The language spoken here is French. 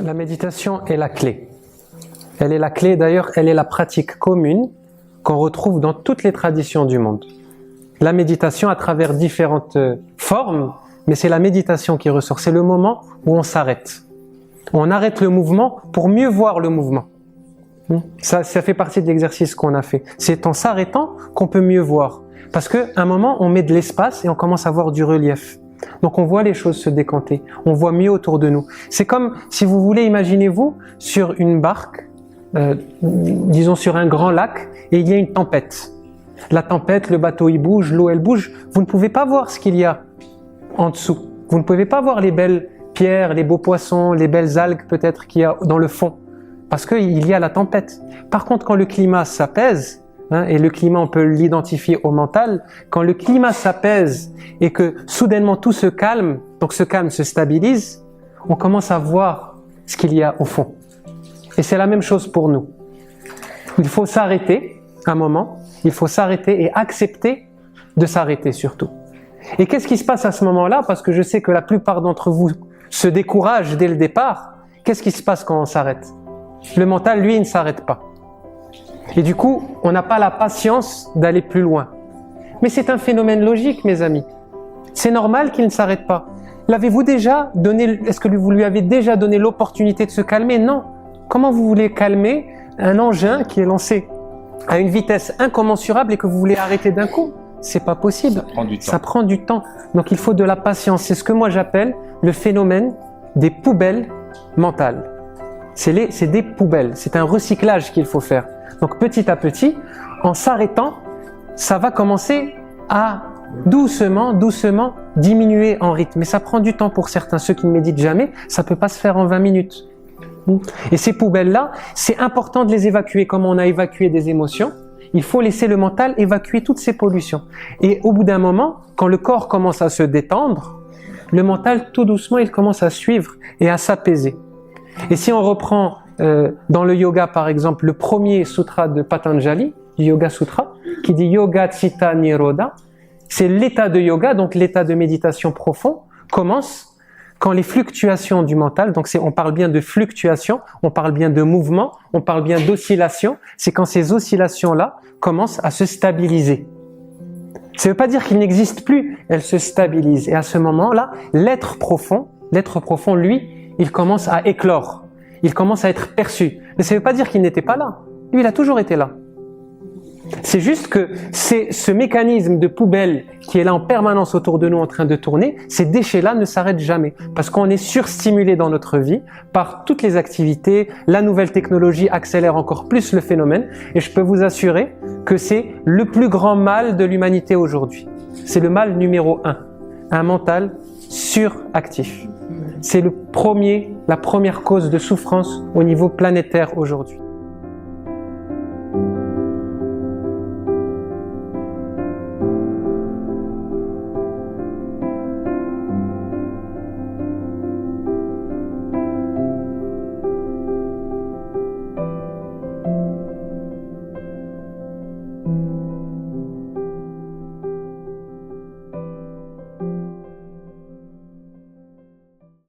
La méditation est la clé. Elle est la clé, d'ailleurs, elle est la pratique commune qu'on retrouve dans toutes les traditions du monde. La méditation à travers différentes formes, mais c'est la méditation qui ressort. C'est le moment où on s'arrête. On arrête le mouvement pour mieux voir le mouvement. Ça fait partie de l'exercice qu'on a fait. C'est en s'arrêtant qu'on peut mieux voir. Parce qu'à un moment, on met de l'espace et on commence à voir du relief. Donc on voit les choses se décanter, on voit mieux autour de nous. C'est comme, si vous voulez, imaginez-vous sur une barque, disons sur un grand lac, et il y a une tempête. La tempête, le bateau il bouge, l'eau elle bouge, vous ne pouvez pas voir ce qu'il y a en dessous. Vous ne pouvez pas voir les belles pierres, les beaux poissons, les belles algues peut-être qu'il y a dans le fond, parce qu'il y a la tempête. Par contre, quand le climat s'apaise, et le climat, on peut l'identifier au mental. Quand le climat s'apaise et que soudainement tout se calme, donc ce calme se stabilise, on commence à voir ce qu'il y a au fond. Et c'est la même chose pour nous. Il faut s'arrêter un moment, il faut s'arrêter et accepter de s'arrêter surtout. Et qu'est-ce qui se passe à ce moment-là? Parce que je sais que la plupart d'entre vous se découragent dès le départ. Qu'est-ce qui se passe quand on s'arrête? Le mental, lui, il ne s'arrête pas. Et du coup, on n'a pas la patience d'aller plus loin. Mais c'est un phénomène logique, mes amis. C'est normal qu'il ne s'arrête pas. L'avez-vous déjà donné, est-ce que vous lui avez déjà donné l'opportunité de se calmer? Non. Comment vous voulez calmer un engin qui est lancé à une vitesse incommensurable et que vous voulez arrêter d'un coup? C'est pas possible. Ça prend du temps. Ça prend du temps. Donc il faut de la patience. C'est ce que moi j'appelle le phénomène des poubelles mentales. C'est des poubelles. C'est un recyclage qu'il faut faire. Donc petit à petit, en s'arrêtant, ça va commencer à doucement diminuer en rythme. Mais ça prend du temps pour certains. Ceux qui ne méditent jamais, ça ne peut pas se faire en 20 minutes. Et ces poubelles-là, c'est important de les évacuer. Comme on a évacué des émotions, il faut laisser le mental évacuer toutes ces pollutions. Et au bout d'un moment, quand le corps commence à se détendre, le mental, tout doucement, il commence à suivre et à s'apaiser. Et si on reprend dans le yoga, par exemple, le premier sutra de Patanjali, du Yoga Sutra, qui dit Yoga Chitta Nirodha, c'est l'état de yoga, donc l'état de méditation profond, commence quand les fluctuations du mental, donc on parle bien de fluctuations, on parle bien de mouvement, on parle bien d'oscillation, c'est quand ces oscillations-là commencent à se stabiliser. Ça ne veut pas dire qu'il n'existe plus, elles se stabilisent. Et à ce moment-là, l'être profond, lui, il commence à éclore. Il commence à être perçu. Mais ça ne veut pas dire qu'il n'était pas là. Lui, il a toujours été là. C'est juste que c'est ce mécanisme de poubelle qui est là en permanence autour de nous en train de tourner, ces déchets-là ne s'arrêtent jamais. Parce qu'on est surstimulé dans notre vie par toutes les activités, la nouvelle technologie accélère encore plus le phénomène et je peux vous assurer que c'est le plus grand mal de l'humanité aujourd'hui. C'est le mal numéro 1, un mental suractif. C'est la première cause de souffrance au niveau planétaire aujourd'hui.